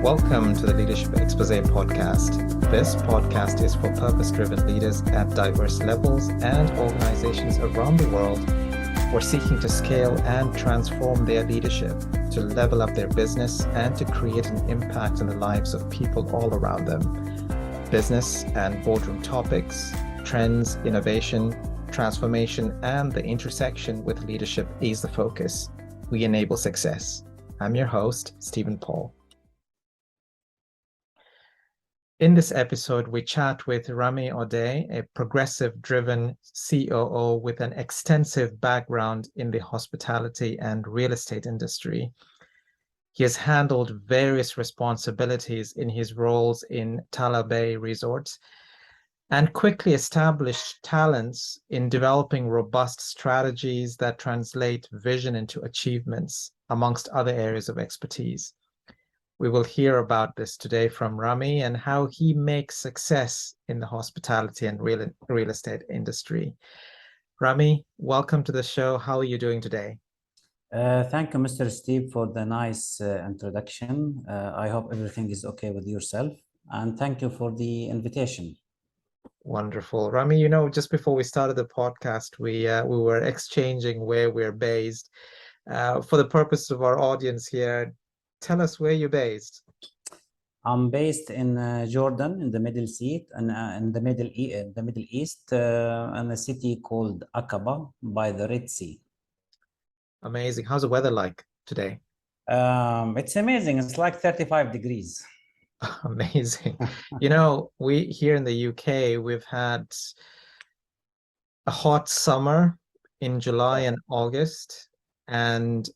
Welcome to the Leadership Exposé podcast. This podcast is for purpose-driven leaders at diverse levels and organizations around the world who are seeking to scale and transform their leadership, to level up their business, and to create an impact in the lives of people all around them. Business and boardroom topics, trends, innovation, transformation, and the intersection with leadership is the focus. We enable success. I'm your host, Stephen Paul. In this episode, we chat with Rami Odeh, a progressive-driven COO with an extensive background in the hospitality and real estate industry. He has handled various responsibilities in his roles in Tala Bay Resort and quickly established talents in developing robust strategies that translate vision into achievements, amongst other areas of expertise. We will hear about this today from Rami and how he makes success in the hospitality and real estate industry. Rami, welcome to the show. How are you doing today? Thank you, Mr. Steve, for the nice introduction. I hope everything is okay with yourself, and thank you for the invitation. Wonderful. Rami, just before we started the podcast, we were exchanging where we're based. For the purpose of our audience here, tell us where you're based. I'm based in Jordan, in the Middle East, and in the Middle East, in a city called Aqaba by the Red Sea. Amazing. How's the weather like today? It's amazing. It's like 35 degrees. Amazing. We here in the UK, we've had a hot summer in July and August, and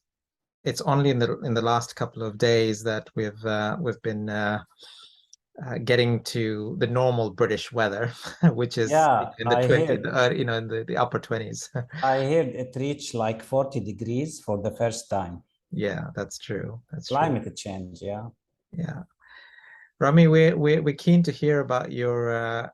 it's only in the last couple of days that we've been getting to the normal British weather, which is in the 20s, in the upper 20s. I heard it reached like 40 degrees for the first time. Yeah, that's true. That's climate change. Yeah. Yeah. Rami, we're keen to hear about your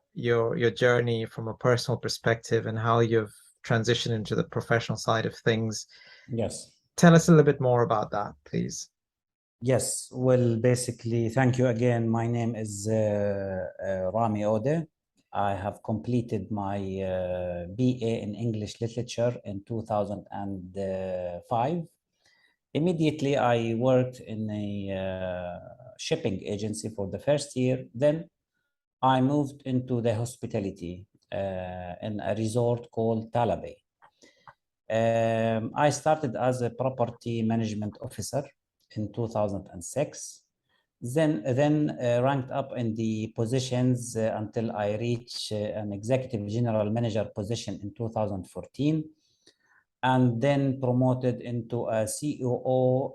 journey from a personal perspective and how you've transitioned into the professional side of things. Yes. Tell us a little bit more about that, please. Yes, well, basically, thank you again. My name is Rami Odeh. I have completed my BA in English Literature in 2005. Immediately, I worked in a shipping agency for the first year. Then I moved into the hospitality in a resort called Tala Bay. I started as a property management officer in 2006, then ranked up in the positions until I reached an executive general manager position in 2014, and then promoted into a COO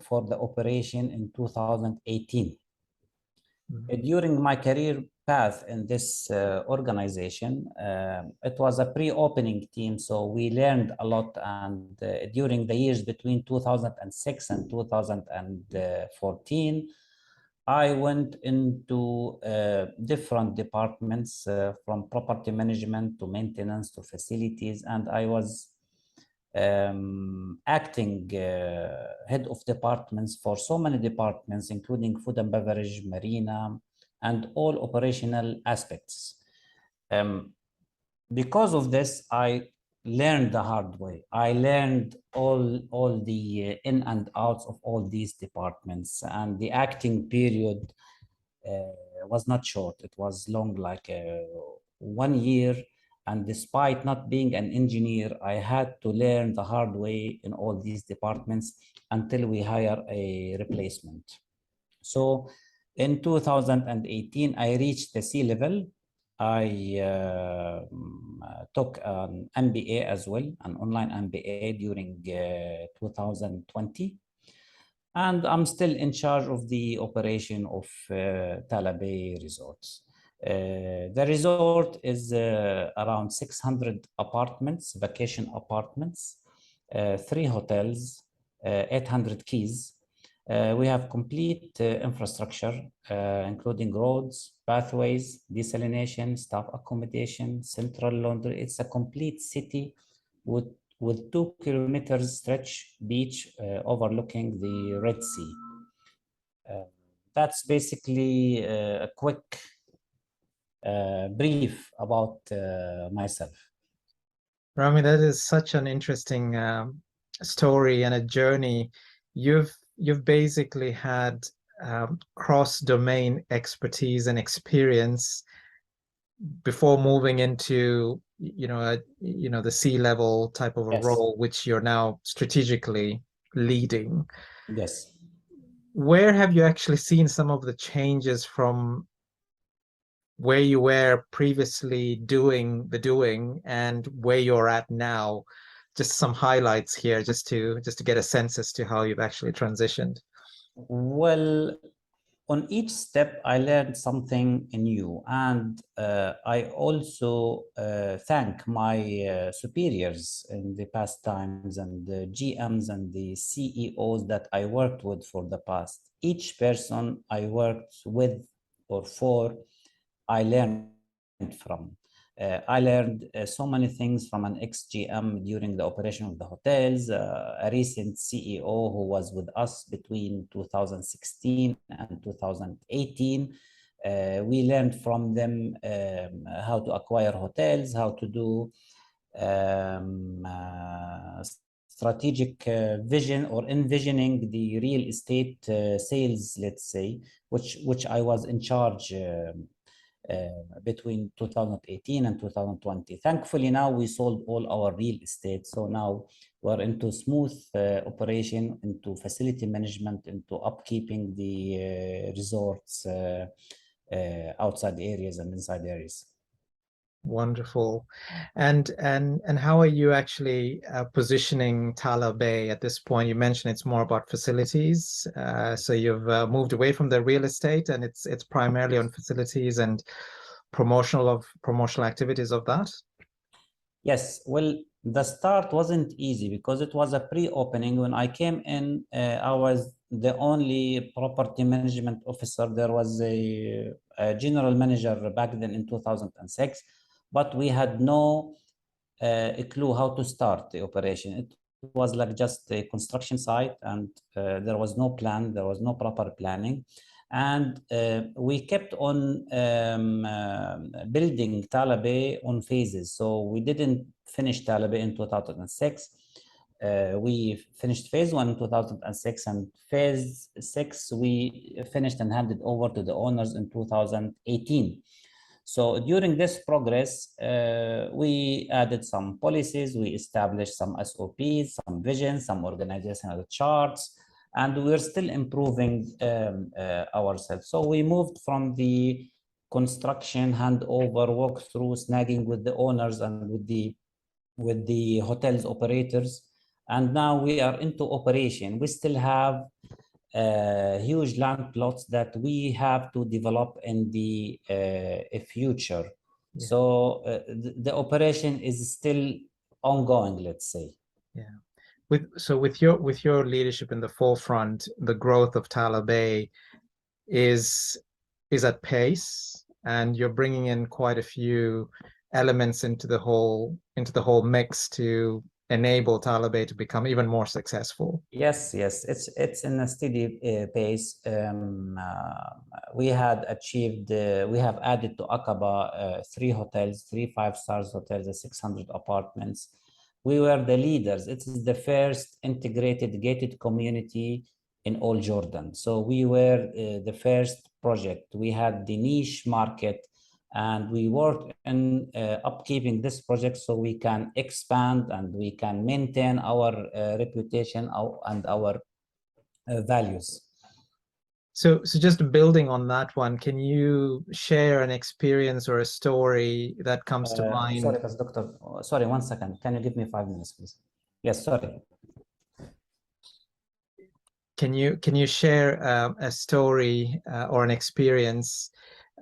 for the operation in 2018. During my career path in this organization, it was a pre-opening team, so we learned a lot. And during the years between 2006 and 2014, I went into different departments from property management to maintenance to facilities, and I was acting head of departments for so many departments, including food and beverage, marina, and all operational aspects. Because of this, I learned the hard way. I learned all the in and outs of all these departments, and the acting period was not short. It was long, like 1 year. And despite not being an engineer, I had to learn the hard way in all these departments until we hire a replacement. So in 2018, I reached the C-level. I took an MBA as well, an online MBA during 2020. And I'm still in charge of the operation of Tala Bay Resorts. The resort is around 600 apartments, vacation apartments, 3 hotels, 800 keys. We have complete infrastructure, including roads, pathways, desalination, staff accommodation, central laundry. It's a complete city with 2 kilometers stretch beach overlooking the Red Sea. that's basically a quick brief about myself. Rami, that is such an interesting story and a journey. You've basically had cross-domain expertise and experience before moving into the C-level type of a Yes, role, which you're now strategically leading. yes. Where have you actually seen some of the changes from where you were previously doing and where you're at now? Just some highlights here, just to get a sense as to how you've actually transitioned. Well, on each step, I learned something new, and I also thank my superiors in the past times and the GMs and the CEOs that I worked with for the past. Each person I worked with or for, I learned from. I learned so many things from an ex-GM during the operation of the hotels, a recent CEO who was with us between 2016 and 2018. We learned from them how to acquire hotels, how to do um, uh, strategic vision or envisioning the real estate sales, let's say, which I was in charge between 2018 and 2020. Thankfully, now we sold all our real estate. So now we're into smooth operation, into facility management, into upkeeping the resorts outside areas and inside areas. Wonderful. And how are you actually positioning Tala Bay at this point? You mentioned it's more about facilities. So you've moved away from the real estate, and it's primarily on facilities and promotional activities of that. Yes, well, the start wasn't easy because it was a pre-opening. When I came in, I was the only property management officer. There was a general manager back then in 2006, but we had no a clue how to start the operation. It was like just a construction site, and there was no plan, there was no proper planning. And we kept on building Tala Bay on phases. So we didn't finish Tala Bay in 2006. We finished phase one in 2006, and phase six we finished and handed over to the owners in 2018. So during this progress, we added some policies, we established some SOPs, some visions, some organizational charts, and we're still improving ourselves. So we moved from the construction, handover, walkthrough, snagging with the owners and with the hotels operators, and now we are into operation. We still have huge land plots that we have to develop in the future. Yeah. So the operation is still ongoing, let's say. Yeah. With your leadership in the forefront, the growth of Tala Bay is at pace, and you're bringing in quite a few elements into the whole mix to enable Tala Bay to become even more successful. Yes, yes, it's in a steady pace. We had achieved, we have added to Aqaba 3 hotels, 3 5 stars hotels, and 600 apartments. We were the leaders. It is the first integrated gated community in all Jordan. So we were the first project. We had the niche market, and we worked in upkeeping this project so we can expand and we can maintain our reputation and our values. So just building on that one, can you share an experience or a story that comes to mind? Sorry, Doctor. Sorry, 1 second. Can you give me 5 minutes, please? Yes, sorry. Can you share a story or an experience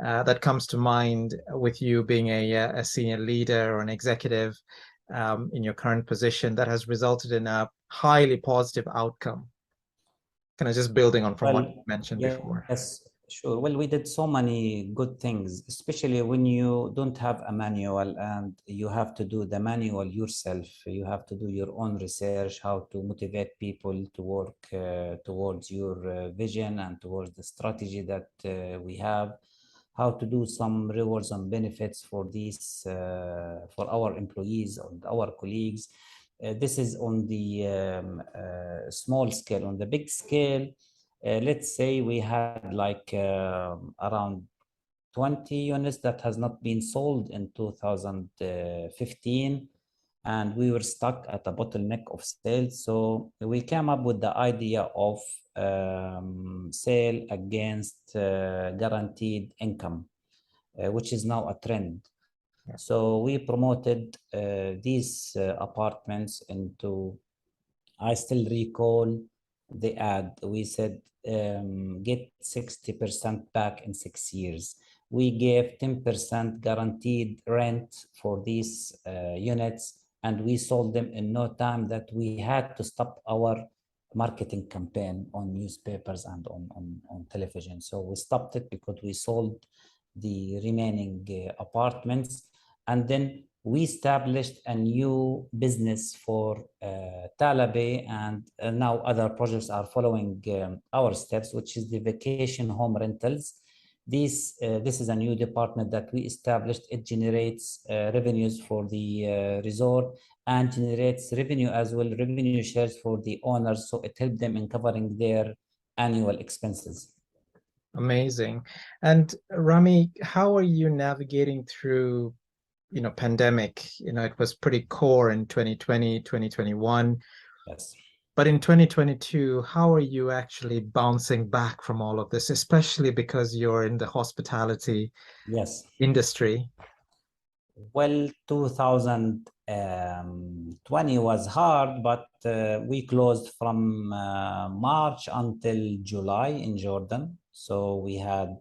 that comes to mind with you being a senior leader or an executive in your current position that has resulted in a highly positive outcome? Kind of just building on from what you Well, mentioned before. yes. Sure. Well, we did so many good things, especially when you don't have a manual and you have to do the manual yourself. You have to do your own research, how to motivate people to work towards your vision and towards the strategy that we have, how to do some rewards and benefits for these, for our employees and our colleagues. This is on the small scale. On the big scale, let's say we had like around 20 units that has not been sold in 2015, and we were stuck at a bottleneck of sales. So we came up with the idea of sale against guaranteed income, which is now a trend. Yeah. So we promoted these apartments into, I still recall the ad. We said, get 60% back in 6 years. We gave 10% guaranteed rent for these units, and we sold them in no time that we had to stop our marketing campaign on newspapers and on television. So we stopped it because we sold the remaining apartments. And then we established a new business for Tala Bay, and now other projects are following our steps, which is the vacation home rentals. This is a new department that we established. It generates revenues for the resort and generates revenue as well, revenue shares for the owners. So it helped them in covering their annual expenses. Amazing. And Rami, how are you navigating through, pandemic? It was pretty core in 2020, 2021. Yes. But in 2022, how are you actually bouncing back from all of this, especially because you're in the hospitality Yes. industry? Well, 2020 was hard, but we closed from March until July in Jordan. So we had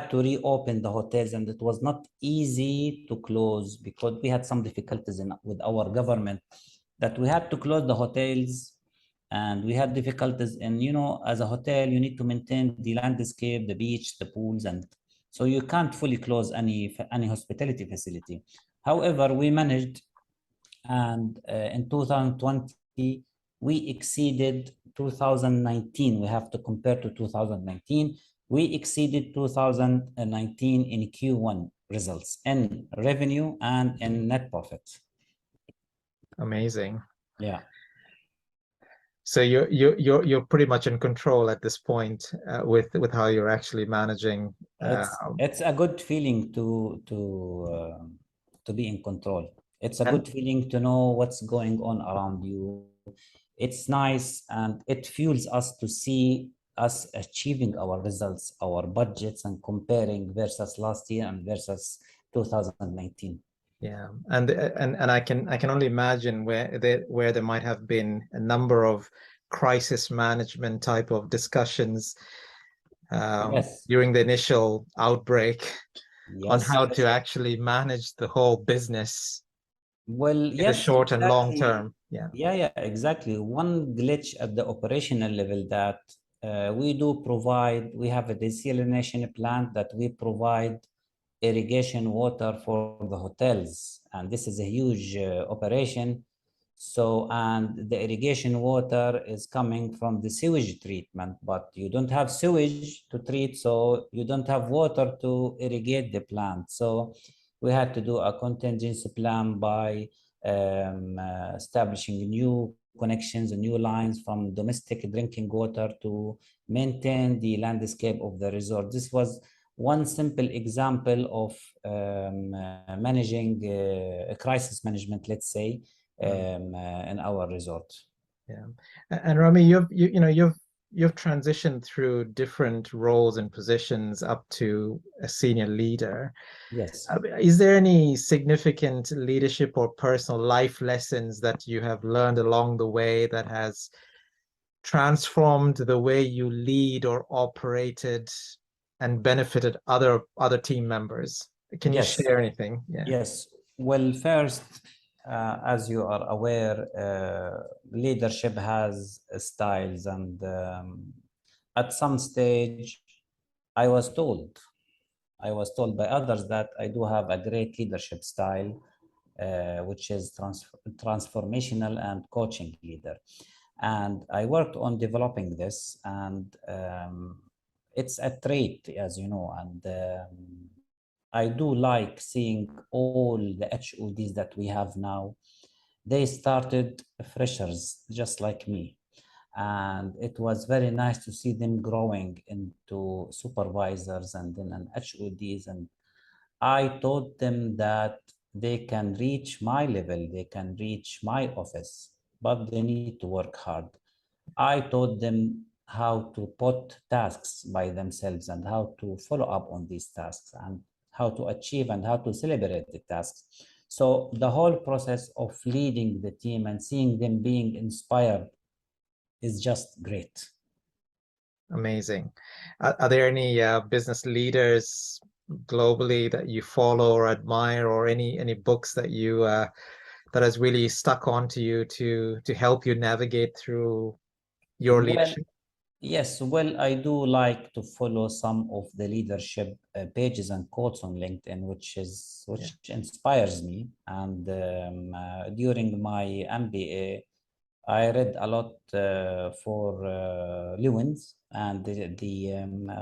to reopen the hotels, and it was not easy to close because we had some difficulties with our government, that we had to close the hotels, and we had difficulties in, as a hotel, you need to maintain the landscape, the beach, the pools, and so you can't fully close any hospitality facility. However, we managed, and in 2020 we exceeded 2019. We have to compare to 2019. We exceeded 2019 in Q1 results in revenue and in net profit. Amazing. Yeah. So you're pretty much in control at this point with how you're actually managing. It's a good feeling to be in control. It's a And good feeling to know what's going on around you. It's nice, and it fuels us to see us achieving our results, our budgets, and comparing versus last year and versus 2019. yeah, and I can only imagine where there might have been a number of crisis management type of discussions Yes, during the initial outbreak on yes, how to especially. actually manage the whole business Well, in the yes, short and long exactly. term. Yeah. Yeah, exactly. One glitch at the operational level that we do provide, we have a desalination plant that we provide irrigation water for the hotels, and this is a huge operation. So, and the irrigation water is coming from the sewage treatment, but you don't have sewage to treat, so you don't have water to irrigate the plant. So we had to do a contingency plan by establishing new connections and new lines from domestic drinking water to maintain the landscape of the resort. This was one simple example of managing a crisis management, let's say, Mm. in our resort. Yeah. And Rami, you've transitioned through different roles and positions up to a senior leader. Yes. Is there any significant leadership or personal life lessons that you have learned along the way that has transformed the way you lead or operated and benefited other team members? Can you Yes. share anything? Yeah. Yes. Well, first, as you are aware, leadership has styles, and at some stage, I was told, I was told by others that I do have a great leadership style, which is transformational and coaching leader. And I worked on developing this, and it's a trait, as you know, and I do like seeing all the HODs that we have now. They started freshers just like me. And it was very nice to see them growing into supervisors and then an HODs. And I taught them that they can reach my level, they can reach my office, but they need to work hard. I taught them how to put tasks by themselves and how to follow up on these tasks and how to achieve and how to celebrate the tasks. So the whole process of leading the team and seeing them being inspired is just great. Amazing. Are there any business leaders globally that you follow or admire, or any books that you that has really stuck onto you to help you navigate through your Well, leadership? yes, well, I do like to follow some of the leadership pages and quotes on LinkedIn, Yeah. which inspires me. And during my MBA, I read a lot for Lewins, and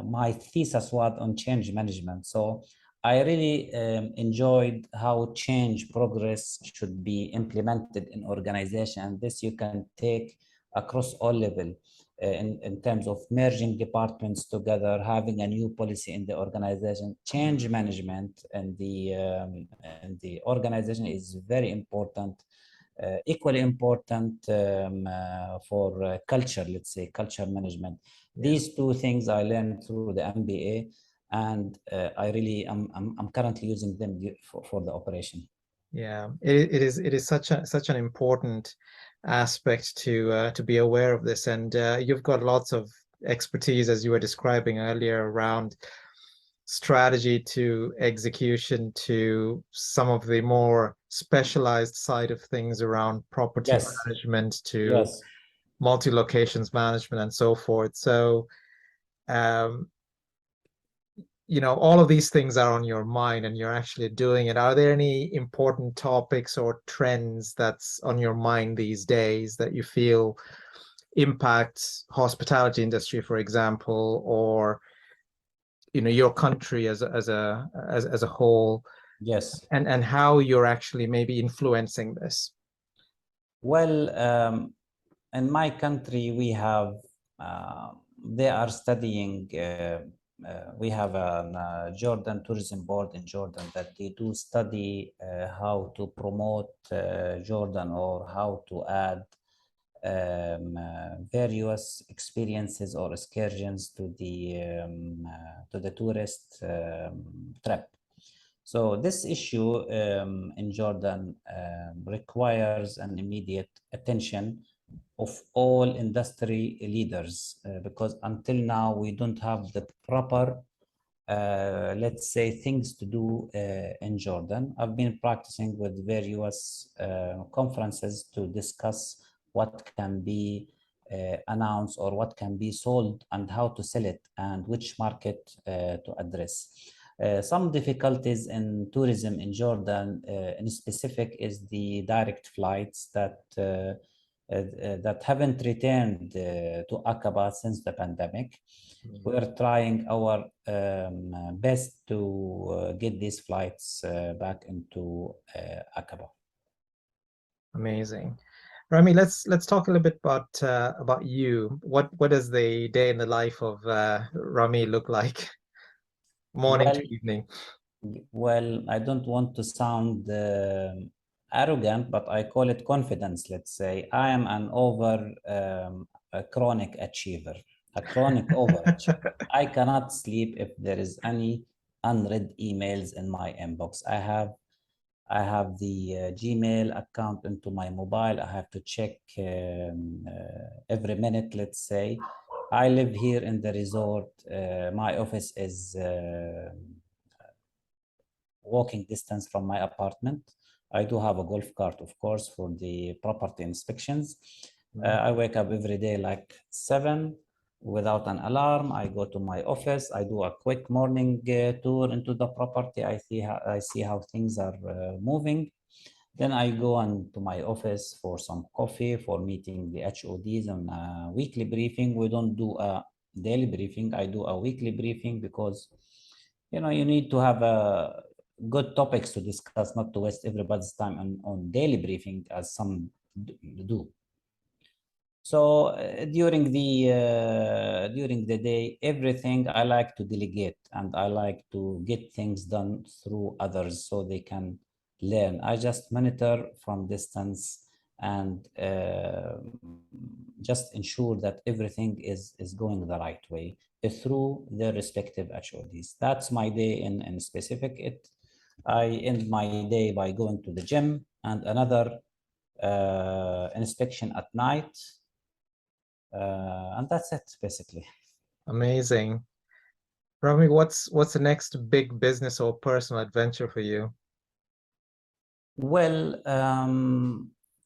my thesis was on change management. So I really enjoyed how change progress should be implemented in organization. And this you can take across all level in terms of merging departments together, having a new policy in the organization. Change management and the organization is very important, equally important for culture, let's say, culture management. Yeah. These two things I learned through the MBA, and I really I'm currently using them for the operation. Yeah, it is such an important aspect to be aware of this, and you've got lots of expertise as you were describing earlier around strategy to execution to some of the more specialized side of things around property Yes, management to yes, multi-locations management and so forth. So um, all of these things are on your mind and you're actually doing it. Are there any important topics or trends that's on your mind these days that you feel impact hospitality industry, for example, or your country as a whole, yes. and how you're actually maybe influencing this? Well, in my country, we have, they are studying, we have a Jordan Tourism Board in Jordan that they do study how to promote Jordan or how to add various experiences or excursions to the tourist trip. So this issue in Jordan requires an immediate attention of all industry leaders because until now we don't have the proper, let's say, things to do in Jordan. I've been practicing with various conferences to discuss what can be announced or what can be sold and how to sell it and which market to address. Some difficulties in tourism in Jordan, in specific, is the direct flights that haven't returned to Aqaba since the pandemic. We're trying our best to get these flights back into Aqaba. Amazing. Rami, let's talk a little bit about you. What does the day in the life of Rami look like, morning Well, to evening? Well, I don't want to sound arrogant, but I call it confidence, let's say. I am an a chronic achiever, a chronic overachiever. I cannot sleep if there is any unread emails in my inbox. I have the Gmail account into my mobile. I have to check every minute, let's say. I live here in the resort. My office is walking distance from my apartment. I do have a golf cart, of course, for the property inspections. I wake up every day like 7. without an alarm. I go to my office. I do a quick morning tour into the property. I see how things are moving. Then I go on to my office for some coffee, for meeting the HODs on a weekly briefing. We don't do a daily briefing. I do a weekly briefing because, you need to have good topics to discuss, not to waste everybody's time on daily briefing as some do. So during the day, everything I like to delegate, and I like to get things done through others so they can learn. I just monitor from distance and just ensure that everything is going the right way through their respective HODs. That's my day in specific. I end my day by going to the gym and another inspection at night. And that's it, basically. Amazing. Rami, what's the next big business or personal adventure for you? Well,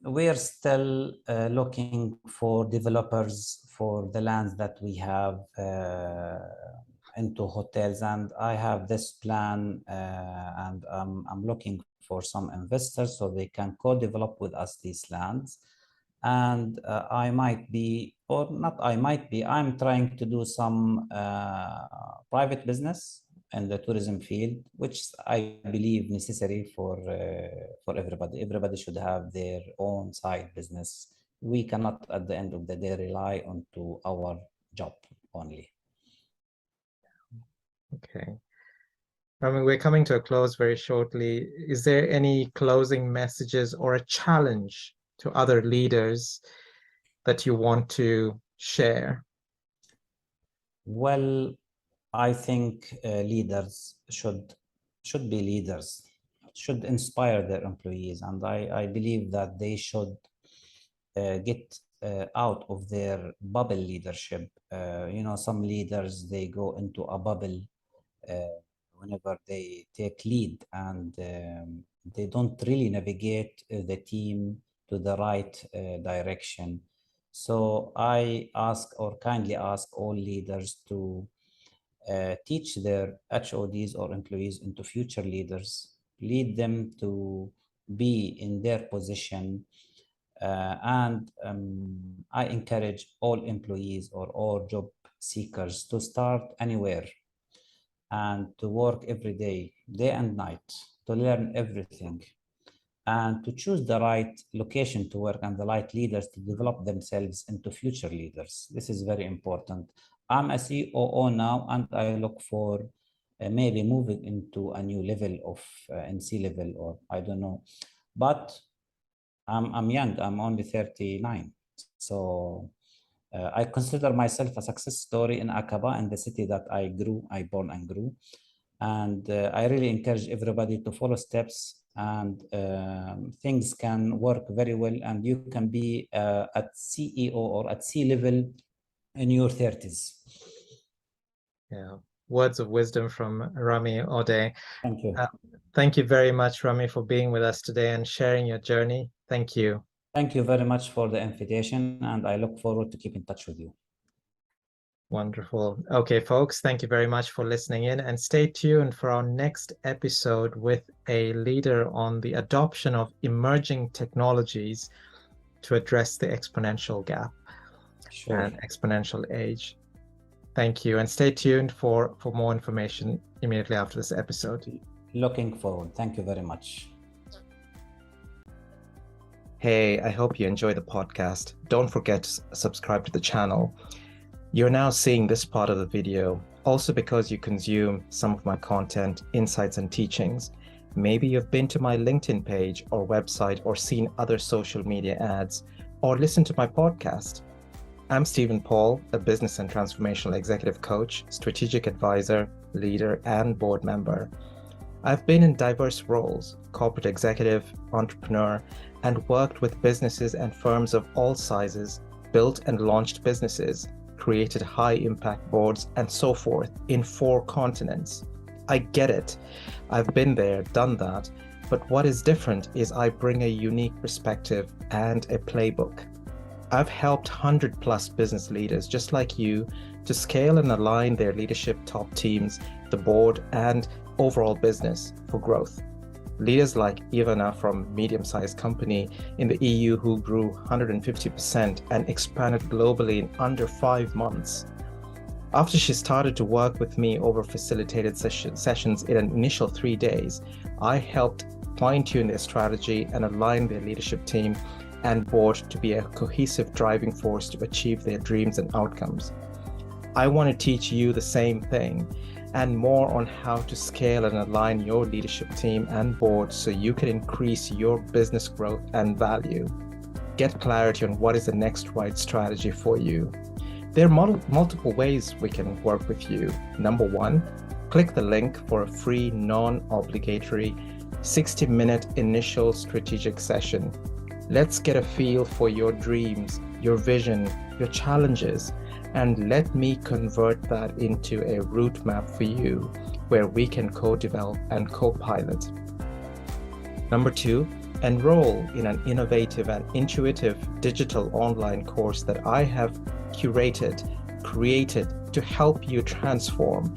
we're still looking for developers for the lands that we have into hotels, and I have this plan, and I'm looking for some investors so they can co-develop with us these lands. And I might be, or not I might be, I'm trying to do some private business in the tourism field, which I believe necessary for everybody. Everybody should have their own side business. We cannot, at the end of the day, rely on to our job only. Okay. Rami, we're coming to a close very shortly. Is there any closing messages or a challenge to other leaders that you want to share? Well, I think leaders should be leaders, should inspire their employees, and I believe that they should get out of their bubble leadership. Some leaders, they go into a bubble whenever they take lead, and they don't really navigate the team to the right direction. So I ask, or kindly ask, all leaders to teach their HODs or employees into future leaders, lead them to be in their position. And I encourage all employees or all job seekers to start anywhere and to work every day, day and night, to learn everything, and to choose the right location to work and the right leaders to develop themselves into future leaders. This is very important. I'm a COO now, and I look for maybe moving into a new level of NC level, or I don't know. But I'm young, I'm only 39. So I consider myself a success story in Aqaba, in the city that I born and grew. And I really encourage everybody to follow steps, and things can work very well, and you can be at CEO or at C level in your 30s. Yeah, words of wisdom from Rami Odeh. Thank you. Thank you very much, Rami, for being with us today and sharing your journey. Thank you. Thank you very much for the invitation, and I look forward to keep in touch with you. Wonderful. Okay, folks, thank you very much for listening in, and stay tuned for our next episode with a leader on the adoption of emerging technologies to address the exponential gap and exponential age. Thank you, and stay tuned for more information immediately after this episode. Looking forward. Thank you very much. Hey, I hope you enjoy the podcast. Don't forget to subscribe to the channel. You're now seeing this part of the video also because you consume some of my content, insights, and teachings. Maybe you've been to my LinkedIn page or website, or seen other social media ads, or listened to my podcast. I'm Stephen Paul, a business and transformational executive coach, strategic advisor, leader, and board member. I've been in diverse roles: corporate executive, entrepreneur, and worked with businesses and firms of all sizes, built and launched businesses, created high-impact boards, and so forth in 4 continents. I get it. I've been there, done that. But what is different is I bring a unique perspective and a playbook. I've helped 100 plus business leaders just like you to scale and align their leadership, top teams, the board, and overall business for growth. Leaders like Ivana from medium-sized company in the EU who grew 150% and expanded globally in under 5 months. After she started to work with me over facilitated sessions in an initial 3 days, I helped fine-tune their strategy and align their leadership team and board to be a cohesive driving force to achieve their dreams and outcomes. I want to teach you the same thing and more on how to scale and align your leadership team and board so you can increase your business growth and value. Get clarity on what is the next right strategy for you. There are multiple ways we can work with you. Number 1, click the link for a free, non-obligatory 60-minute initial strategic session. Let's get a feel for your dreams, your vision, your challenges, and let me convert that into a route map for you where we can co-develop and co-pilot. Number 2, enroll in an innovative and intuitive digital online course that I have created to help you transform.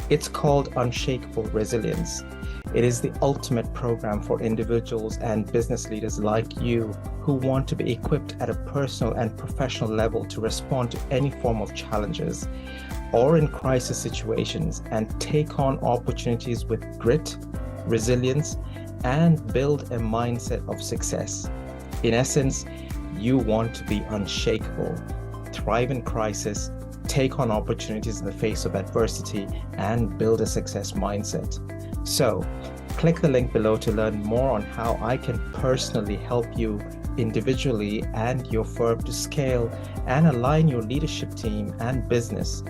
It's called Unshakable Resilience. It is the ultimate program for individuals and business leaders like you who want to be equipped at a personal and professional level to respond to any form of challenges or in crisis situations and take on opportunities with grit, resilience, and build a mindset of success. In essence, you want to be unshakable, thrive in crisis, take on opportunities in the face of adversity, and build a success mindset. So, click the link below to learn more on how I can personally help you individually and your firm to scale and align your leadership team and business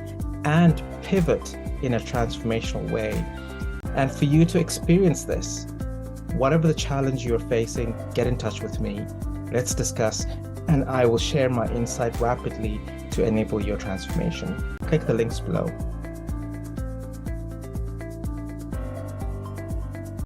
and pivot in a transformational way. And for you to experience this, whatever the challenge you're facing, get in touch with me. Let's discuss, and I will share my insight rapidly to enable your transformation. Click the links below.